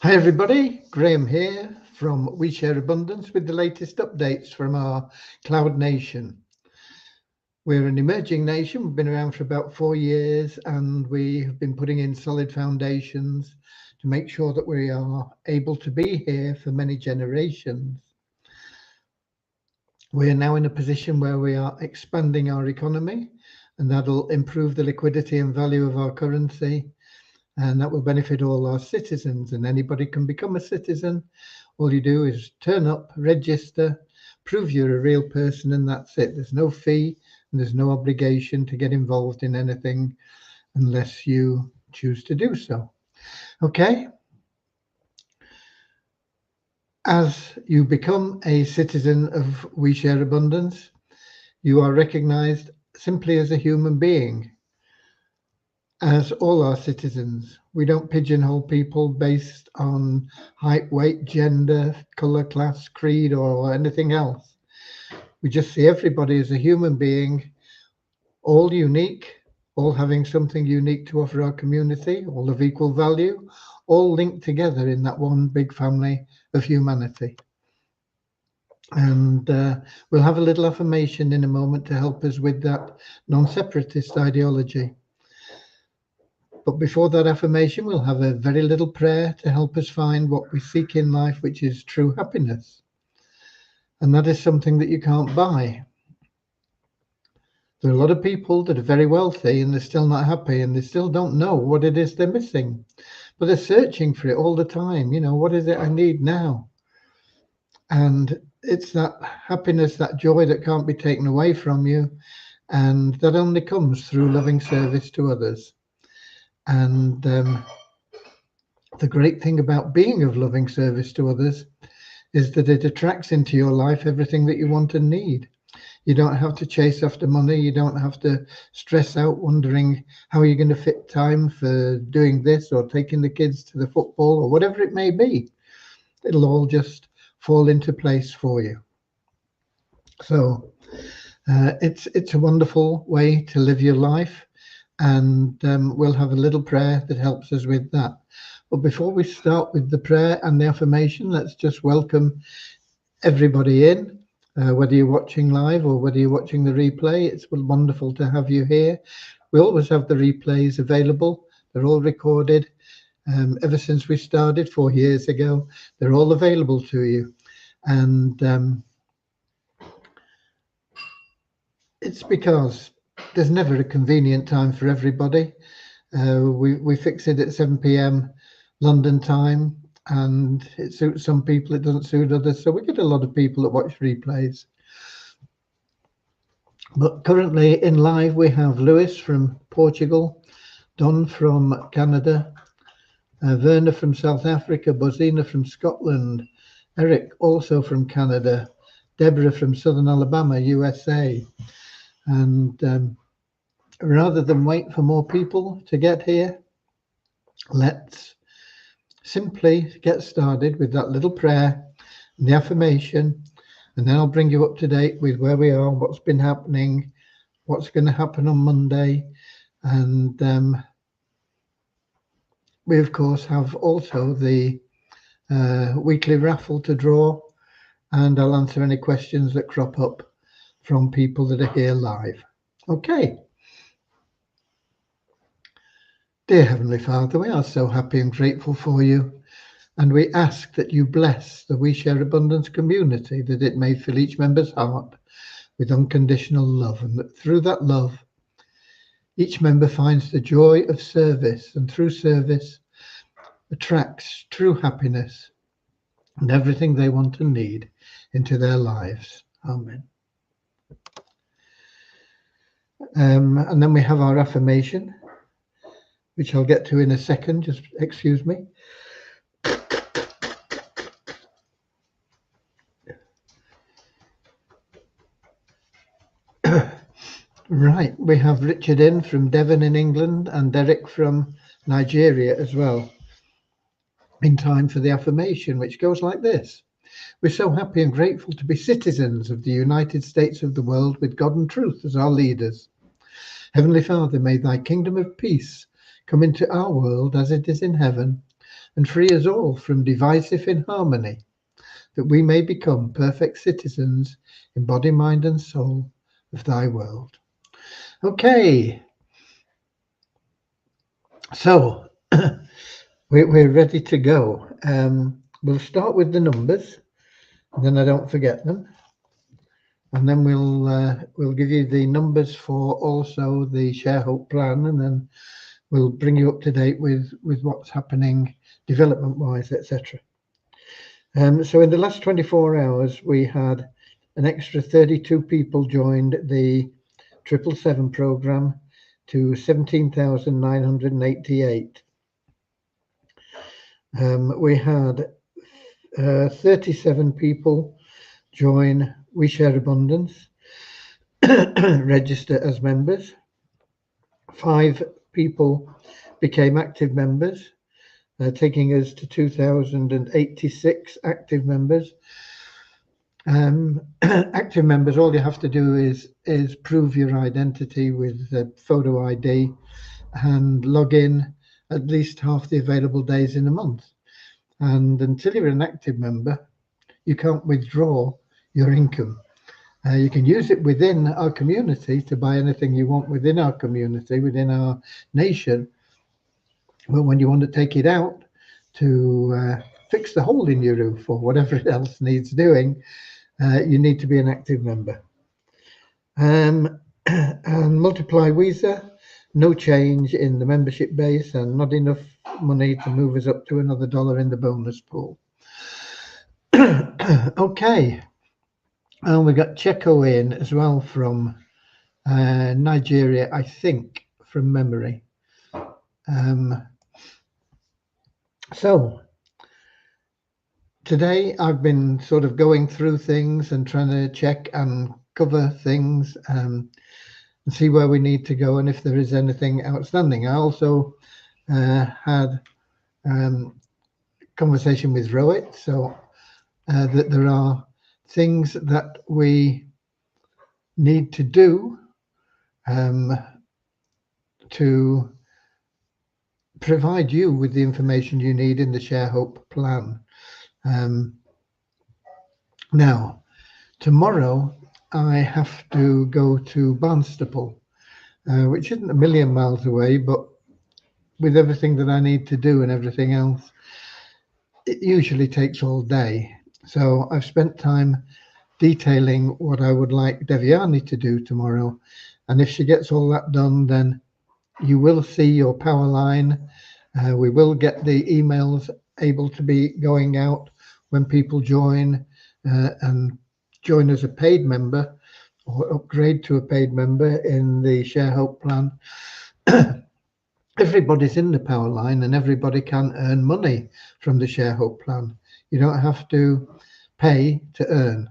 Hi everybody, Graham here from We Share Abundance with the latest updates from our cloud nation. We're an emerging nation. We've been around for about 4 years and we have been putting in solid foundations to make sure that we are able to be here for many generations. We are now in a position where we are expanding our economy, and that'll improve the liquidity and value of our currency. And that will benefit all our citizens, and anybody can become a citizen. All you do is turn up, register, prove you're a real person, and that's it. There's no fee and there's no obligation to get involved in anything unless you choose to do so. Okay? As you become a citizen of We Share Abundance, you are recognized simply as a human being. As all our citizens, we don't pigeonhole people based on height, weight, gender, color, class, creed, or anything else. We just see everybody as a human being, all unique, all having something unique to offer our community, all of equal value, all linked together in that one big family of humanity. And we'll have a little affirmation in a moment to help us with that non-separatist ideology. But before that affirmation, we'll have a very little prayer to help us find what we seek in life, which is true happiness. And that is something that you can't buy. There are a lot of people that are very wealthy and they're still not happy and they still don't know what it is they're missing. But they're searching for it all the time. You know, what is it I need now? And it's that happiness, that joy that can't be taken away from you. And that only comes through loving service to others. And the great thing about being of loving service to others is that it attracts into your life everything that you want and need. You don't have to chase after money. You don't have to stress out wondering how you're going to fit time for doing this or taking the kids to the football or whatever it may be. It'll all just fall into place for you. So it's a wonderful way to live your life. And we'll have a little prayer that helps us with that. But before we start with the prayer and the affirmation, let's just welcome everybody in, whether you're watching live or whether you're watching the replay. It's wonderful to have you here. We always have the replays available. They're all recorded. Ever since we started 4 years ago, they're all available to you. And it's because there's never a convenient time for everybody. We fix it at 7 p.m. London time, and it suits some people, it doesn't suit others. So we get a lot of people that watch replays. But currently in live, we have Lewis from Portugal, Don from Canada, Werner from South Africa, Bozina from Scotland, Eric also from Canada, Deborah from Southern Alabama, USA. And rather than wait for more people to get here, let's simply get started with that little prayer and the affirmation, and then I'll bring you up to date with where we are, what's been happening, what's going to happen on Monday. And we, of course, have also the weekly raffle to draw, and I'll answer any questions that crop up from people that are here live. Okay. Dear Heavenly Father, we are so happy and grateful for you, and we ask that you bless the We Share Abundance community, that it may fill each member's heart with unconditional love, and that through that love, each member finds the joy of service, and through service attracts true happiness and everything they want and need into their lives. Amen. And then we have our affirmation, which I'll get to in a second. Just excuse me. Right, we have Richard in from Devon in England and Derek from Nigeria as well, in time for the affirmation, which goes like this. We're so happy and grateful to be citizens of the United States of the world with God and truth as our leaders. Heavenly Father, may thy kingdom of peace come into our world as it is in heaven, and free us all from divisive inharmony, that we may become perfect citizens in body, mind, and soul of thy world. Okay, so we're ready to go. We'll start with the numbers, and then I don't forget them. And then we'll give you the numbers for also the Share Hope plan, and then we'll bring you up to date with what's happening development-wise, etc. So in the last 24 hours, we had an extra 32 people joined the 777 program to 17,988. We had 37 people join We Share Abundance, register as members. 5 people became active members, taking us to 2,086 active members. Active members, all you have to do is prove your identity with the photo ID and log in at least half the available days in a month. And until you're an active member, you can't withdraw your income. You can use it within our community to buy anything you want within our community, within our nation. But when you want to take it out to fix the hole in your roof or whatever else needs doing, you need to be an active member. And Multiply Visa, no change in the membership base and not enough money to move us up to another $1 in the bonus pool. Okay. And we got Checo in as well from Nigeria, I think, from memory. So today I've been sort of going through things and trying to check and cover things and see where we need to go and if there is anything outstanding. I also had conversation with Rohit, so that there are things that we need to do to provide you with the information you need in the Share Hope plan. Now, tomorrow I have to go to Barnstaple, which isn't a million miles away, but with everything that I need to do and everything else, it usually takes all day. So I've spent time detailing what I would like Devyani to do tomorrow. And if she gets all that done, then you will see your power line. We will get the emails able to be going out when people join and join as a paid member or upgrade to a paid member in the Share Hope plan. Everybody's in the power line and everybody can earn money from the Share Hope plan. You don't have to pay to earn,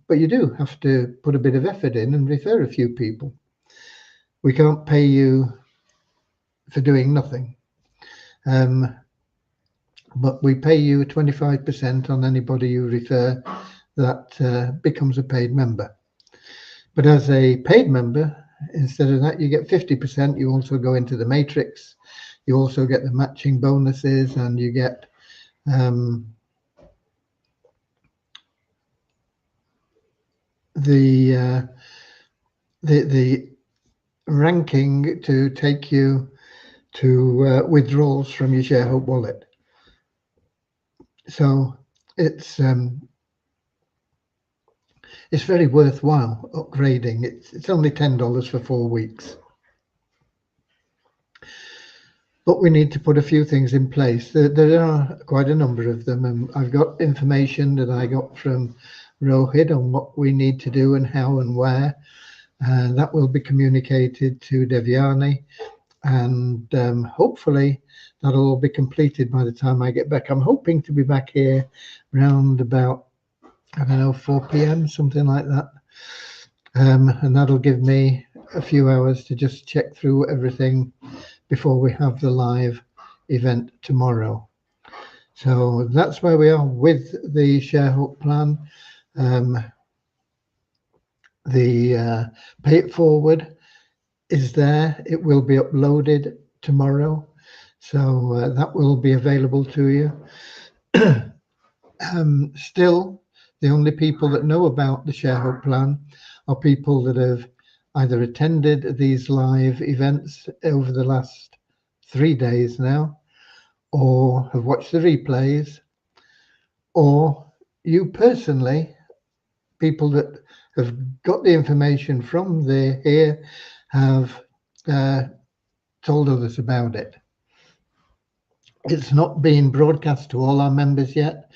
but you do have to put a bit of effort in and refer a few people. We can't pay you for doing nothing, but we pay you 25% on anybody you refer that becomes a paid member. But as a paid member, instead of that, you get 50%. You also go into the matrix. You also get the matching bonuses, and you get the ranking to take you to withdrawals from your Share Hope wallet. So it's very worthwhile upgrading. It's only $10 for 4 weeks. But we need to put a few things in place. There are quite a number of them, and I've got information that I got from Rohit on what we need to do and how and where. That will be communicated to Devyani, and hopefully that'll all be completed by the time I get back. I'm hoping to be back here around about, I don't know, 4 p.m., something like that. And that'll give me a few hours to just check through everything before we have the live event tomorrow. So that's where we are with the Share Hope plan. The Pay It Forward is there. It will be uploaded tomorrow. So that will be available to you. Still, the only people that know about the ShareHub plan are people that have either attended these live events over the last 3 days now, or have watched the replays, or you personally, people that have got the information from here have told others about it. It's not been broadcast to all our members yet.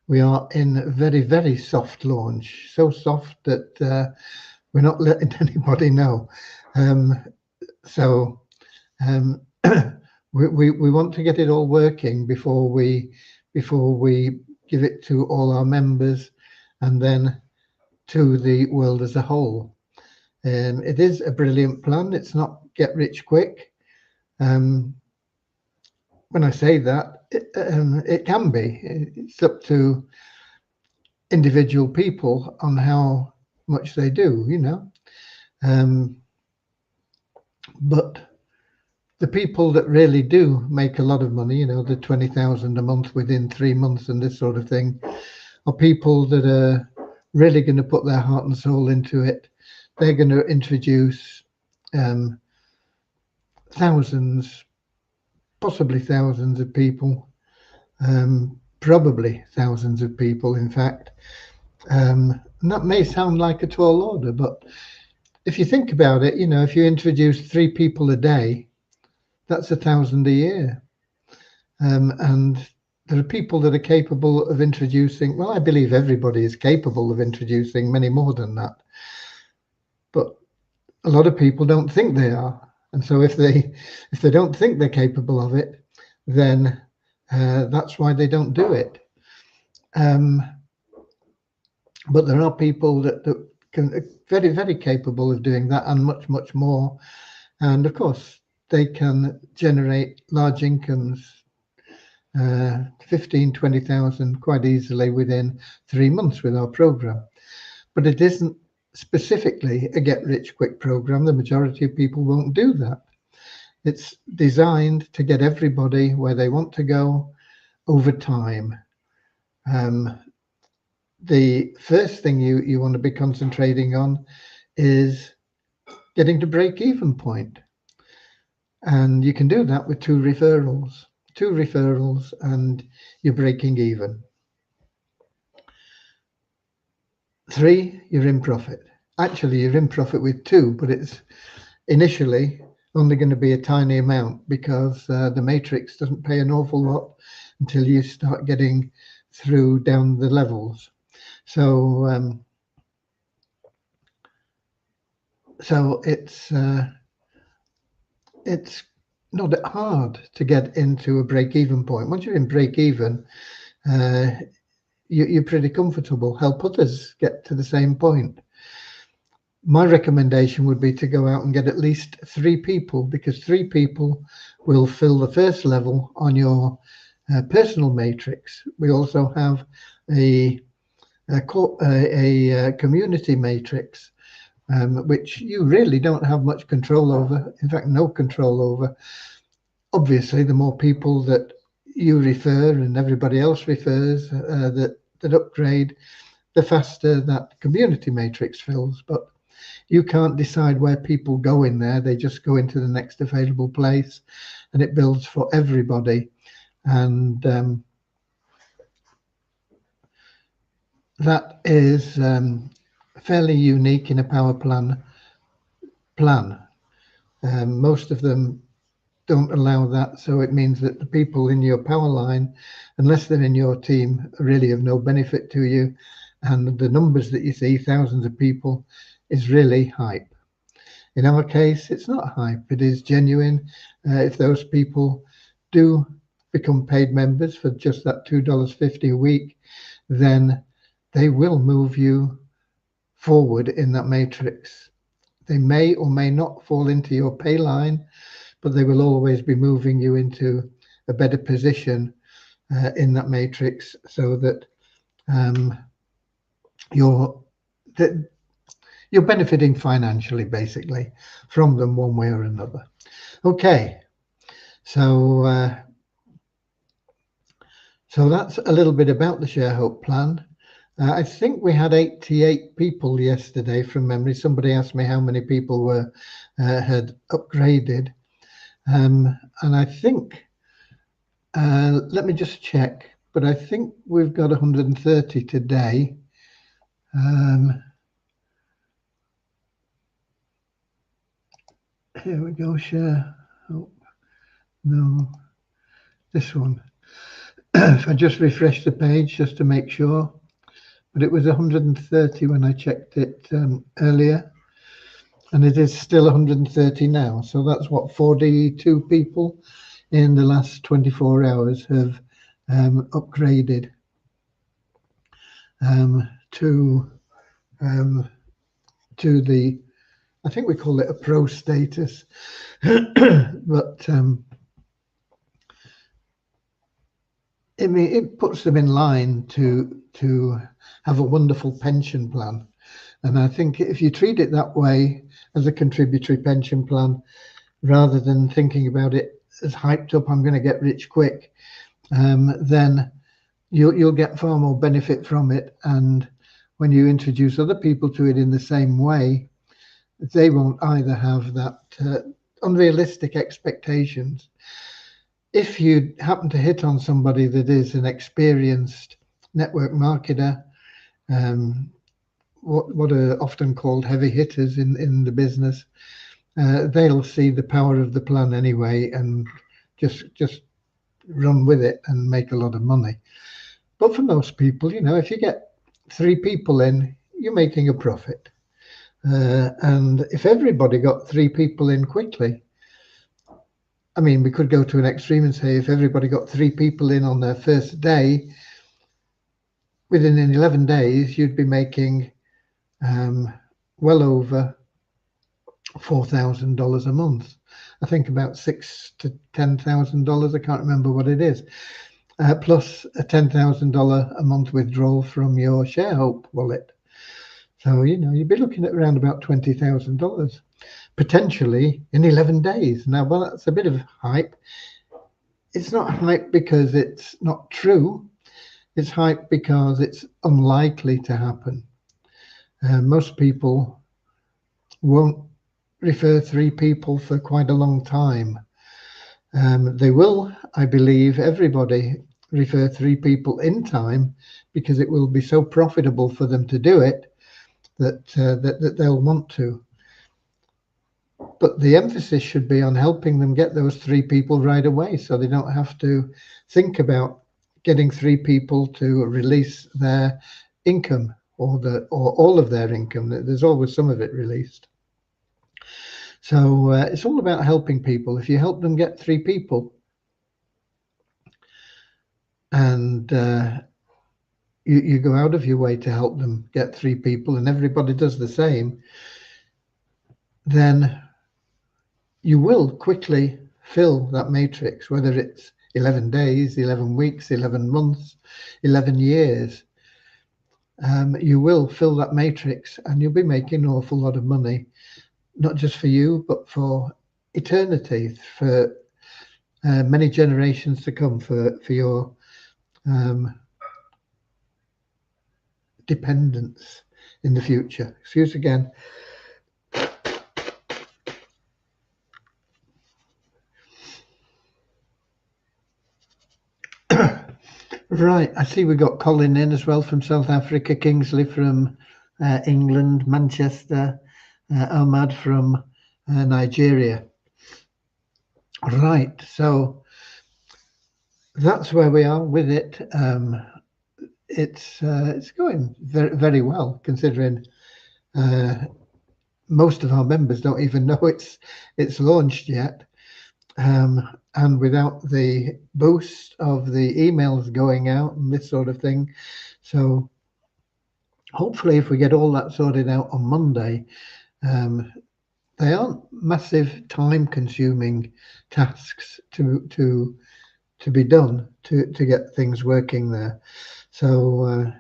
We are in a very, very soft launch, so soft that we're not letting anybody know. So we want to get it all working before we give it to all our members and then to the world as a whole. It is a brilliant plan. It's not get rich quick. When I say that, it can be. It's up to individual people on how much they do, you know. But the people that really do make a lot of money, you know, the 20,000 a month within 3 months and this sort of thing, are people that are really going to put their heart and soul into it. They're going to introduce thousands, possibly thousands of people, probably thousands of people, in fact. And that may sound like a tall order, but if you think about it, you know, if you introduce 3 people a day, that's 1,000 a year. And there are people that are capable of introducing, well, I believe everybody is capable of introducing many more than that. But a lot of people don't think they are. And so if they don't think they're capable of it, then that's why they don't do it. But there are people that can very, very capable of doing that and much, much more. And of course, they can generate large incomes, 15, 20,000 quite easily within 3 months with our program. But it isn't specifically a get rich quick program. The majority of people won't do that. It's designed to get everybody where they want to go over time. The first thing you want to be concentrating on is getting to break-even point. And you can do that with 2 referrals. 2 referrals and you're breaking even. 3, you're in profit. Actually, you're in profit with 2, but it's initially only going to be a tiny amount because the matrix doesn't pay an awful lot until you start getting through down the levels. So it's not hard to get into a break-even point. Once you're in break-even, you're pretty comfortable. Help others get to the same point. My recommendation would be to go out and get at least 3 people, because 3 people will fill the first level on your personal matrix. We also have a community matrix, which you really don't have much control over. In fact, no control over. Obviously, the more people that you refer and everybody else refers that upgrade, the faster that community matrix fills. But you can't decide where people go in there. They just go into the next available place and it builds for everybody. And that is fairly unique in a power plan. Most of them don't allow that. So it means that the people in your power line, unless they're in your team, are really of no benefit to you. And the numbers that you see, thousands of people, is really hype. In our case, it's not hype. It is genuine. If those people do become paid members for just that $2.50 a week, then they will move you forward in that matrix. They may or may not fall into your pay line, but they will always be moving you into a better position in that matrix, so that you're benefiting financially, basically, from them one way or another. Okay, So so that's a little bit about the Share Hope plan. I think we had 88 people yesterday from memory. Somebody asked me how many people were had upgraded, and I think let me just check. But I think we've got 130 today. Here we go. Share. Oh, no, this one. If I just refresh the page just to make sure, but it was 130 when I checked it earlier, and it is still 130 now. So that's what 42 people in the last 24 hours have upgraded to the, I think we call it a pro status, but it puts them in line to have a wonderful pension plan. And I think if you treat it that way as a contributory pension plan, rather than thinking about it as hyped up, I'm going to get rich quick, then you'll get far more benefit from it. And when you introduce other people to it in the same way, they won't either have that unrealistic expectations. If you happen to hit on somebody that is an experienced network marketer, what are often called heavy hitters in the business, they'll see the power of the plan anyway and just run with it and make a lot of money. But for most people, if you get 3 people in, you're making a profit. And if everybody got 3 people in quickly, I mean, we could go to an extreme and say if everybody got 3 people in on their first day, within 11 days, you'd be making well over $4,000 a month. I think about $6,000 to $10,000. I can't remember what it is. Plus a $10,000 a month withdrawal from your Share Hope wallet. So, you'd be looking at around about $20,000 potentially in 11 days. Now, well, that's a bit of hype. It's not hype because it's not true. It's hype because it's unlikely to happen. Most people won't refer 3 people for quite a long time. They will, I believe, everybody refer 3 people in time because it will be so profitable for them to do it that they'll want to. But the emphasis should be on helping them get those 3 people right away, so they don't have to think about getting 3 people to release their income or all of their income. There's always some of it released. So it's all about helping people. If you help them get 3 people, and you go out of your way to help them get 3 people, and everybody does the same, then you will quickly fill that matrix, whether it's 11 days, 11 weeks, 11 months, 11 years. You will fill that matrix and you'll be making an awful lot of money, not just for you, but for eternity, for many generations to come, for your dependents in the future. Excuse again. Right, I see we got Colin in as well from South Africa, Kingsley from England, Manchester, Ahmad from Nigeria. Right, so that's where we are with it. It's going very, very well, considering most of our members don't even know it's launched yet. And without the boost of the emails going out and this sort of thing. So hopefully if we get all that sorted out on Monday, they aren't massive time consuming tasks to be done to get things working there. So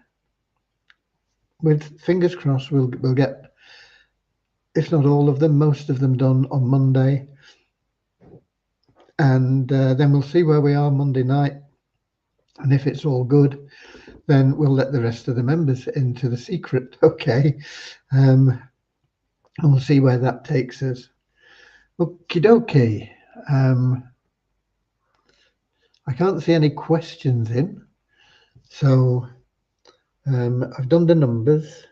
with fingers crossed, we'll get, if not all of them, most of them done on Monday. and then we'll see where we are Monday night. And if it's all good, then we'll let the rest of the members into the secret. Okay. And we'll see where that takes us. Okie dokie. I can't see any questions in. So I've done the numbers.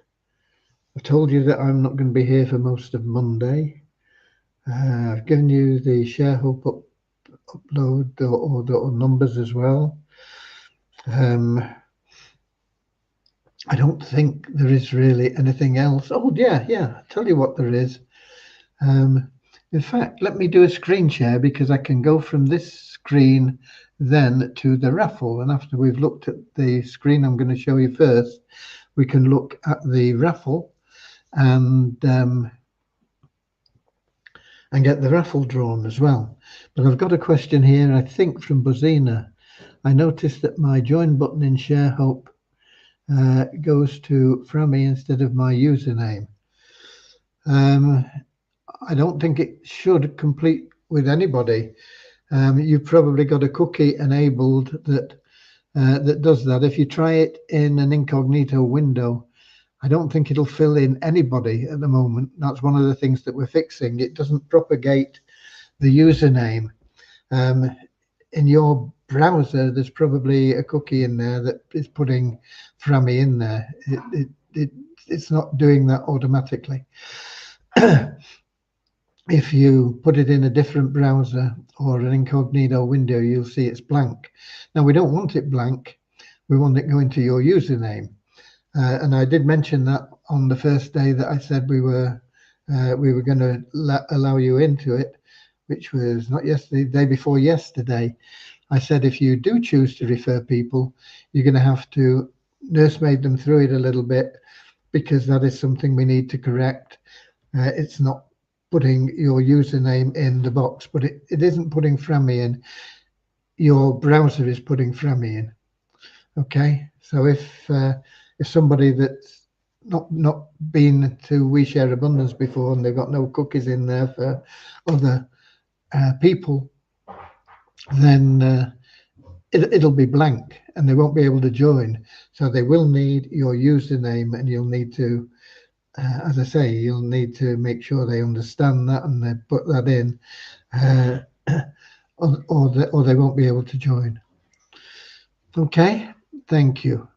I've told you that I'm not going to be here for most of Monday. I've given you the ShareHub upload or numbers as well. I don't think there is really anything else. Oh, yeah, I'll tell you what there is. In fact, let me do a screen share because I can go from this screen then to the raffle. And after we've looked at the screen I'm going to show you first, we can look at the raffle and get the raffle drawn as well. But I've got a question here, I think from Buzina. I noticed that my join button in ShareHub goes to Frammy instead of my username. I don't think it should complete with anybody. You've probably got a cookie enabled that does that. If you try it in an incognito window, I don't think it'll fill in anybody at the moment. That's one of the things that we're fixing. It doesn't propagate the username. In your browser, there's probably a cookie in there that is putting Frammy in there. It's not doing that automatically. If you put it in a different browser or an incognito window, you'll see it's blank. Now, we don't want it blank. We want it going to your username. And I did mention that on the first day that I said we were going to allow you into it, which was not yesterday, the day before yesterday. I said if you do choose to refer people, you're going to have to nursemaid them through it a little bit, because that is something we need to correct. It's not putting your username in the box, but it isn't putting Frammy in. Your browser is putting Frammy in. Okay, so if somebody that's not been to We Share Abundance before and they've got no cookies in there for other people, then it'll be blank and they won't be able to join. So they will need your username, and you'll need to, as I say, you'll need to make sure they understand that and they put that in, or they won't be able to join. Okay, thank you.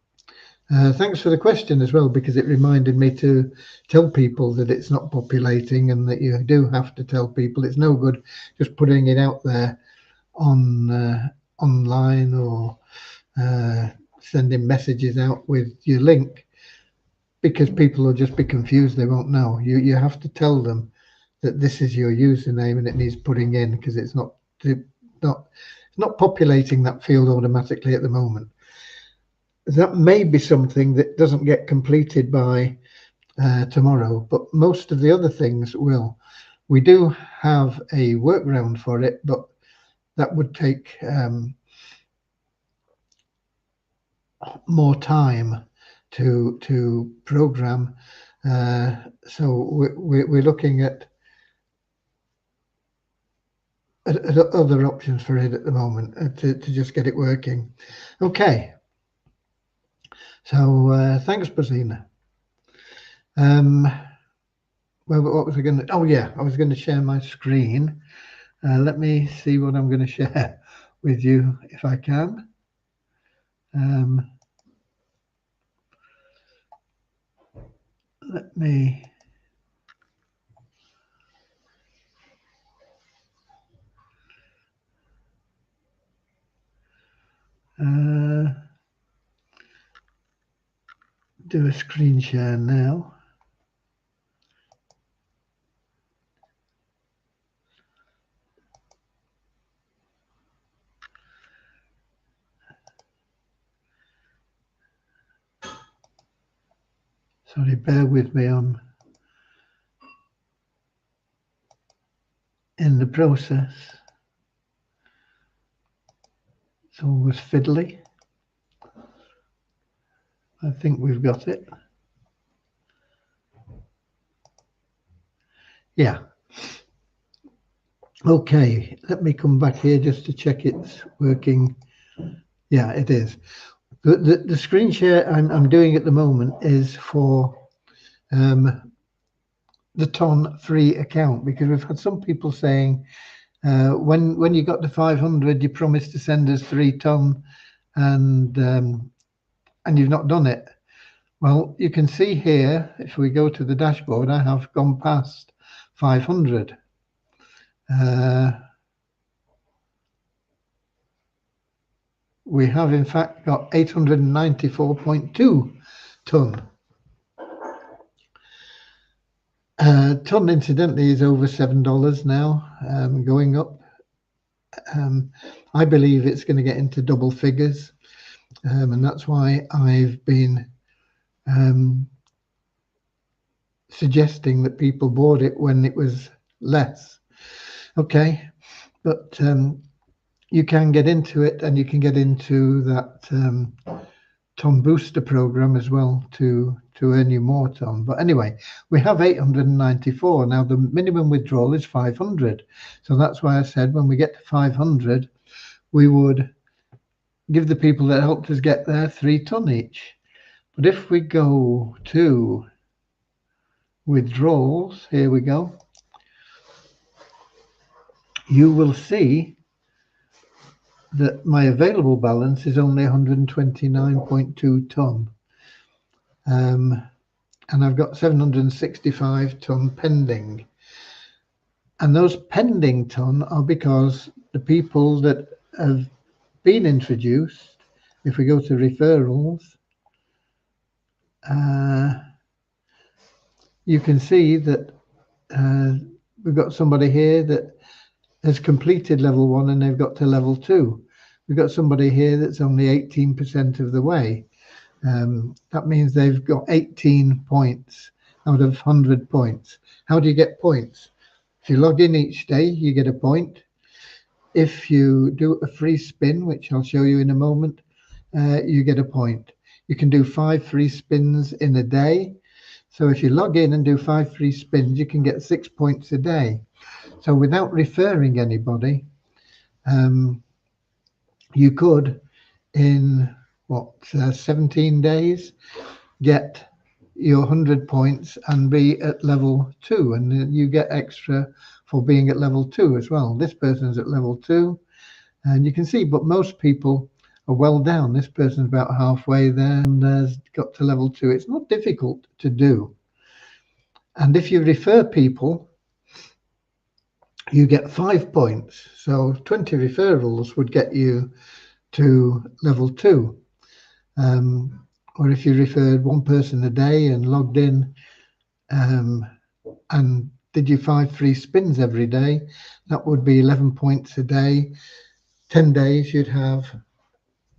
Thanks for the question as well, because it reminded me to tell people that it's not populating and that you do have to tell people. It's no good just putting it out there on online or sending messages out with your link, because people will just be confused. They won't know. You have to tell them that this is your username and it needs putting in, because it's not populating that field automatically at the moment. That may be something that doesn't get completed by tomorrow, but most of the other things will. We do have a workaround for it, but that would take more time to program. So we're looking at other options for it at the moment to just get it working. Okay. So thanks, Brazina. Well, what was I going to? Oh yeah, I was going to share my screen. Let me see what I'm going to share with you if I can. Let me. Do a screen share now. Sorry, bear with me. I'm in the process. It's always fiddly. I think we've got it. Yeah. Okay, let me come back here just to check it's working. Yeah, it is. The screen share I'm doing at the moment is for the ton free account, because we've had some people saying when you got to 500 you promised to send us 3 ton, and you've not done it. Well, you can see here, if we go to the dashboard, I have gone past 500. We have in fact got 894.2 ton. Ton, incidentally, is over $7 now, going up. I believe it's going to get into double figures, and that's why I've been suggesting that people bought it when it was less. Okay, but you can get into it, and you can get into that ton booster program as well to earn you more ton. But anyway, we have 894 now. The minimum withdrawal is 500, so that's why I said when we get to 500 we would give the people that helped us get there 3 ton each. But if we go to withdrawals, here we go, you will see that my available balance is only 129.2 ton. And I've got 765 ton pending. And those pending ton are because the people that have been introduced, if we go to referrals, you can see that we've got somebody here that has completed level 1 and they've got to level 2. We've got somebody here that's only 18% of the way. That means they've got 18 points out of 100 points. How do you get points? If you log in each day, you get a point. If you do a free spin, which I'll show you in a moment, you get a point. You can do 5 free spins in a day. So if you log in and do 5 free spins, you can get 6 points a day. So without referring anybody, you could, in 17 days, get your 100 points and be at level 2, and you get extra for being at level 2 as well. This person's at level 2, and you can see, but most people are well down. This person's about halfway there and has got to level 2. It's not difficult to do. And if you refer people, you get 5 points. So 20 referrals would get you to level 2. Or if you referred one person a day and logged in and did you 5 free spins every day, that would be 11 points a day. 10 days you'd have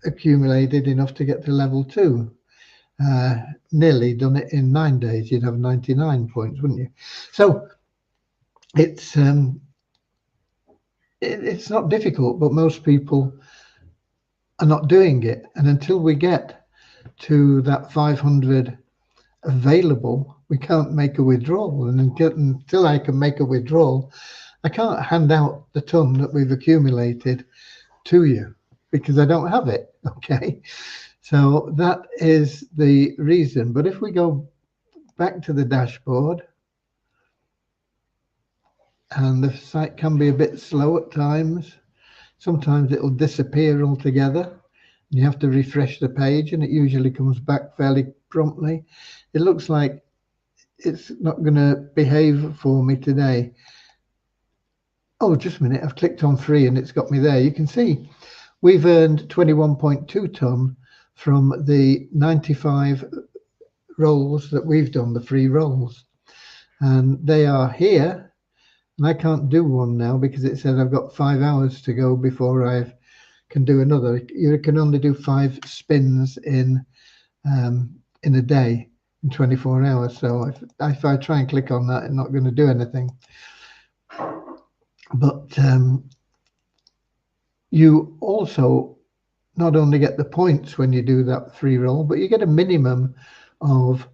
accumulated enough to get to level 2. Nearly done it in 9 days, you'd have 99 points, wouldn't you? So it's not difficult, but most people are not doing it. And until we get to that 500 available, we can't make a withdrawal. And until I can make a withdrawal, I can't hand out the ton that we've accumulated to you because I don't have it. Okay, so that is the reason. But if we go back to the dashboard, and the site can be a bit slow at times, sometimes it'll disappear altogether. You have to refresh the page and it usually comes back fairly promptly. It looks like it's not going to behave for me today. Oh, just a minute, I've clicked on free and it's got me there. You can see we've earned 21.2 ton from the 95 rolls that we've done, the free rolls, and they are here. And I can't do one now because it says I've got 5 hours to go before I can do another. You can only do 5 spins in a day, in 24 hours. So if I try and click on that, it's not going to do anything. But you also not only get the points when you do that free roll, but you get a minimum of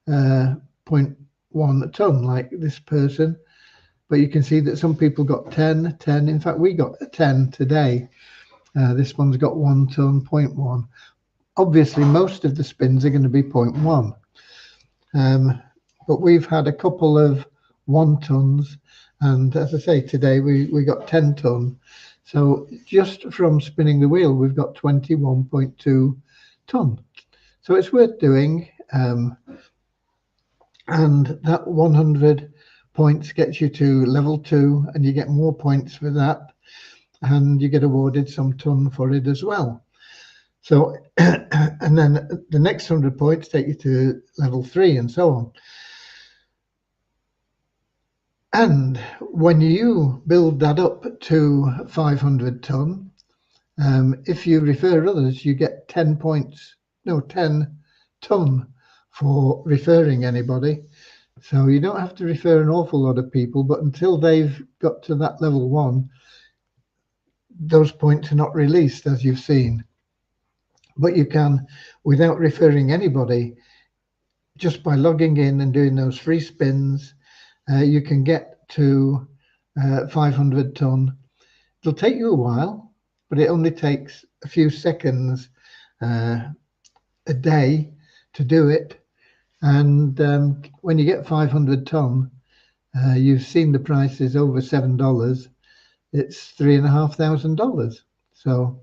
0.1 ton, like this person. but you can see that some people got 10, 10. In fact, we got a 10 today. This one's got 1 ton, 0.1. Obviously, most of the spins are going to be 0.1. But we've had a couple of 1 tons. And as I say, today we got 10 ton. So just from spinning the wheel, we've got 21.2 ton. So it's worth doing. And that 100 points gets you to level 2, and you get more points for that. And you get awarded some ton for it as well. So, and then the next 100 points take you to level 3 and so on. And when you build that up to 500 ton, if you refer others, you get 10 points, no, 10 ton for referring anybody. So you don't have to refer an awful lot of people, but until they've got to that level 1, those points are not released, as you've seen. But you can, without referring anybody, just by logging in and doing those free spins, you can get to 500 ton. It'll take you a while, but it only takes a few seconds a day to do it. And when you get 500 ton, you've seen the price is over $7. It's $3,500. So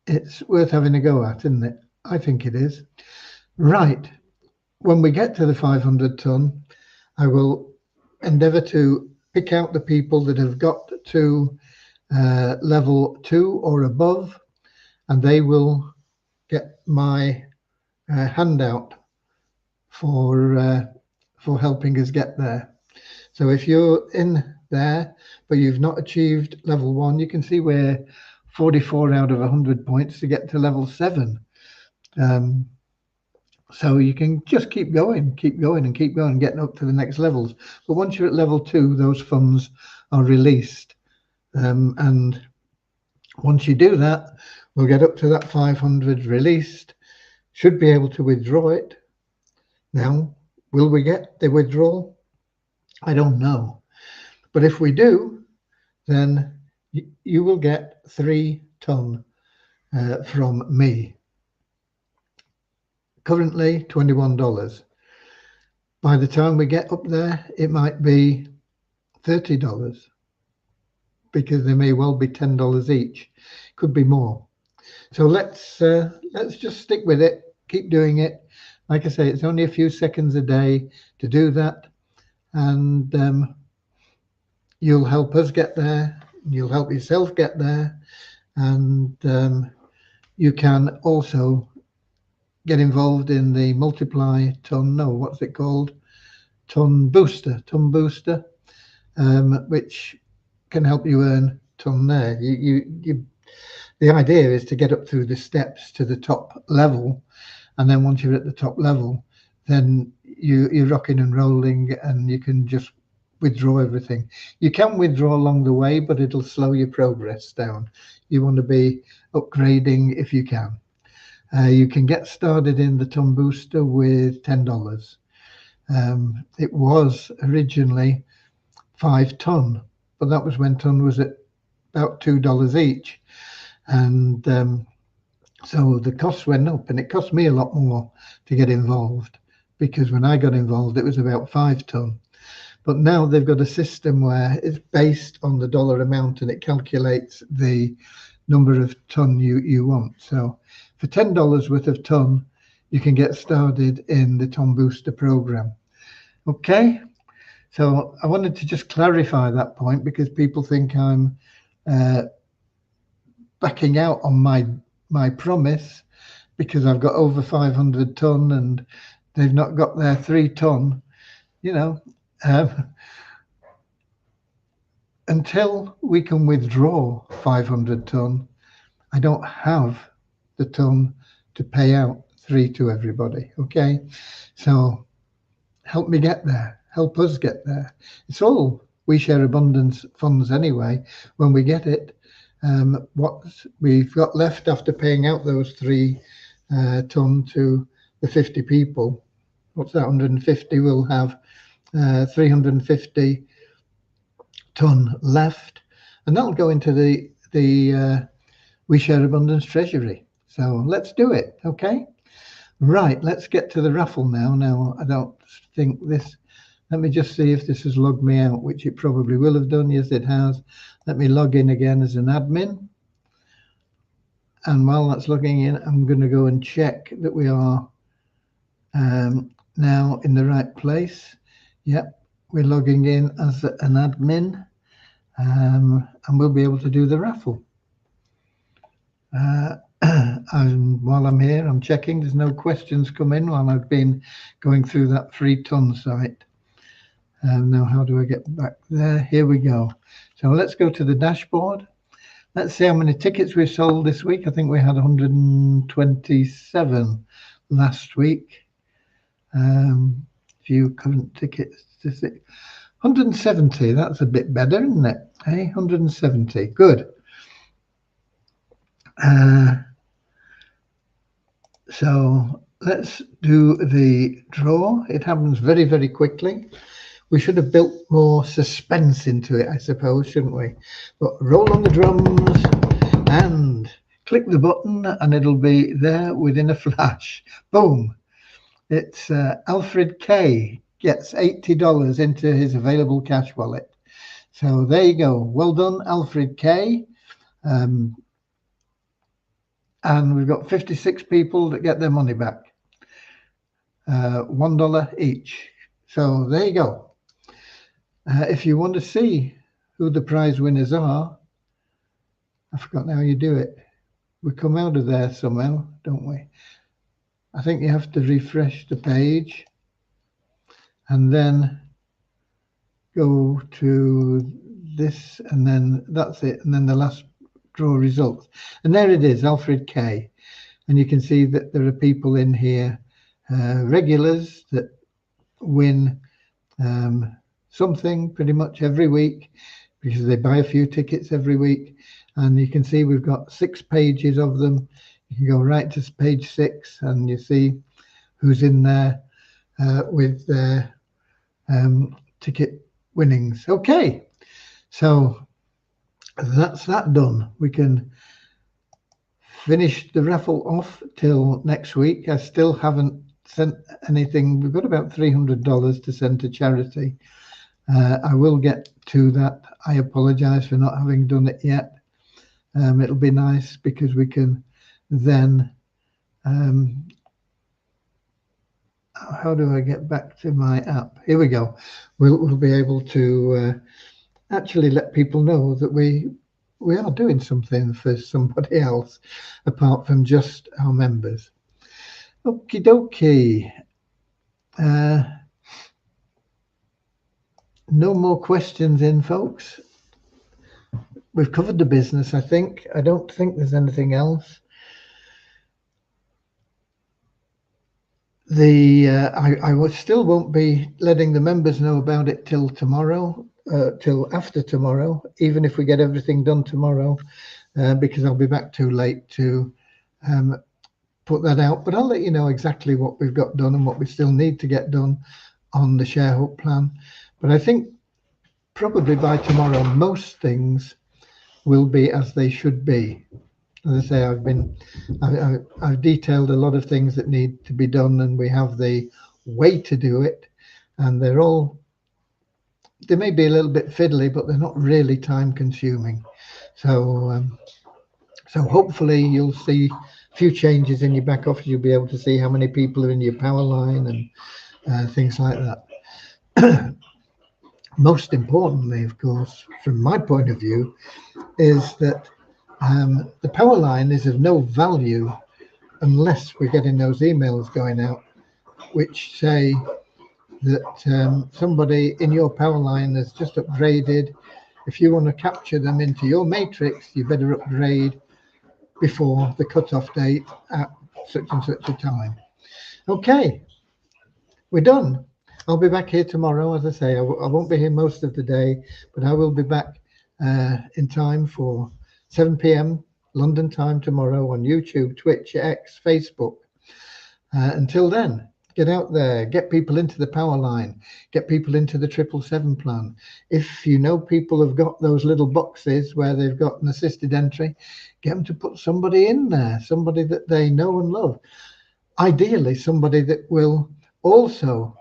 it's worth having a go at, isn't it? I think it is. Right. When we get to the 500 ton, I will endeavour to pick out the people that have got to level 2 or above, and they will get my handout for helping us get there. So if you're in there, but you've not achieved level 1, you can see we're 44 out of 100 points to get to level 7. So you can just keep going, and keep going, getting up to the next levels. But once you're at level 2, those funds are released. And once you do that, we'll get up to that 500 released. Should be able to withdraw it. Now, will we get the withdrawal? I don't know. But if we do, then you will get 3 ton from me. Currently $21. By the time we get up there, it might be $30, because they may well be $10 each. Could be more. So let's just stick with it. Keep doing it. Like I say, it's only a few seconds a day to do that, and you'll help us get there. You'll help yourself get there, and you can also get involved in the multiply ton, no, what's it called? Ton booster, which can help you earn ton there. The idea is to get up through the steps to the top level, and then once you're at the top level, then you're rocking and rolling, and you can just withdraw everything. You can withdraw along the way, but it'll slow your progress down. You want to be upgrading if you can. You can get started in the ton booster with $10. It was originally 5 ton, but that was when ton was at about $2 each. And so the costs went up, and it cost me a lot more to get involved, because when I got involved, it was about 5 ton. But now they've got a system where it's based on the dollar amount, and it calculates the number of ton you want. So for $10 worth of ton, you can get started in the ton booster program. Okay, so I wanted to just clarify that point, because people think I'm backing out on my promise because I've got over 500 ton and they've not got their 3 ton. You know, until we can withdraw 500 ton, I don't have the ton to pay out 3 to everybody. Okay, so help me get there, help us get there. It's all We Share Abundance funds anyway. When we get it, what we've got left after paying out those 3 ton to the 50 people, what's that, 150, we'll have 350 ton left, and that'll go into the We Share Abundance Treasury. So let's do it. Okay. Right, let's get to the raffle now. Now, I don't think this, let me just see if this has logged me out, which it probably will have done. Yes, it has. Let me log in again as an admin. And while that's logging in, I'm going to go and check that we are now in the right place. Yep, we're logging in as an admin, and we'll be able to do the raffle. And while I'm here, I'm checking. There's no questions come in while I've been going through that free ton site. Now, how do I get back there? Here we go. So let's go to the dashboard. Let's see how many tickets we sold this week. I think we had 127 last week. Few current tickets. 170. That's a bit better, isn't it? Hey, 170. Good. So let's do the draw. It happens very, very quickly. We should have built more suspense into it, I suppose, shouldn't we? But roll on the drums and click the button and it'll be there within a flash. Boom. It's Alfred K gets $80 into his available cash wallet. So there you go. Well done, Alfred K. And we've got 56 people that get their money back. $1 each. So there you go. If you want to see who the prize winners are, I've forgotten how you do it. We come out of there somehow, don't we? I think you have to refresh the page and then go to this, and then that's it. And then the last draw results. And there it is, Alfred K. And you can see that there are people in here, regulars that win something pretty much every week because they buy a few tickets every week. And you can see we've got 6 pages of them. You can go right to page 6 and you see who's in there with their ticket winnings. Okay, so that's that done. We can finish the raffle off till next week. I still haven't sent anything. We've got about $300 to send to charity. I will get to that. I apologize for not having done it yet. It'll be nice because we can then how do I get back to my app? Here we go. We'll be able to actually let people know that we are doing something for somebody else apart from just our members. Okie dokie. No more questions in, folks. We've covered the business, I think. I don't think there's anything else. I still won't be letting the members know about it till tomorrow, till after tomorrow, even if we get everything done tomorrow, because I'll be back too late to put that out. But I'll let you know exactly what we've got done and what we still need to get done on the Share Hope plan. But I think probably by tomorrow, most things will be as they should be. As I say, I've detailed a lot of things that need to be done, and we have the way to do it, and they may be a little bit fiddly, but they're not really time consuming. So hopefully you'll see a few changes in your back office. You'll be able to see how many people are in your power line and things like that. Most importantly, of course, from my point of view, is that the power line is of no value unless we're getting those emails going out which say that somebody in your power line has just upgraded. If you want to capture them into your matrix, you better upgrade before the cutoff date at such and such a time. Okay, we're done. I'll be back here tomorrow. As I say, I won't be here most of the day, but I will be back in time for 7 p.m. London time tomorrow on YouTube, Twitch, X, Facebook. Until then, Get out there, get people into the power line, get people into the 777 plan. If you know people have got those little boxes where they've got an assisted entry, get them to put somebody in there, somebody that they know and love. Ideally, somebody that will also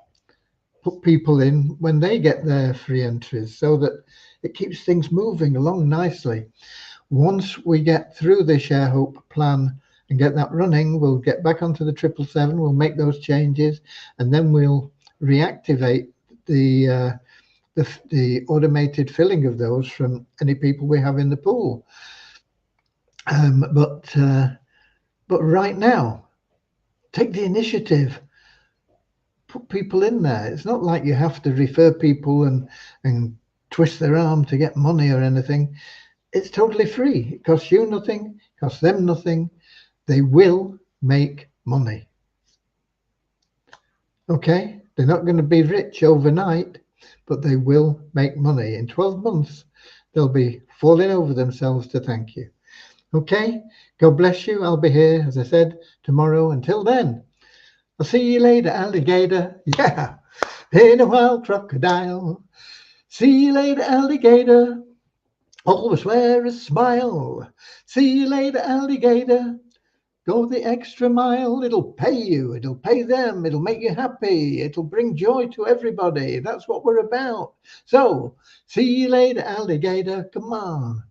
put people in when they get their free entries, so that it keeps things moving along nicely. Once we get through the Share Hope plan and get that running, we'll get back onto the 777, we'll make those changes, and then we'll reactivate the automated filling of those from any people we have in the pool. But right now, take the initiative. Put people in there. It's not like you have to refer people and twist their arm to get money or anything. It's totally free. It costs you nothing, costs them nothing. They will make money. Okay? They're not going to be rich overnight, but they will make money. In 12 months, they'll be falling over themselves to thank you. Okay? God bless you. I'll be here, as I said, tomorrow. Until then, I'll see you later, alligator. Yeah, in a wild crocodile. See you later, alligator. Always wear a smile. See you later, alligator. Go the extra mile. It'll pay you. It'll pay them. It'll make you happy. It'll bring joy to everybody. That's what we're about. So, see you later, alligator. Come on.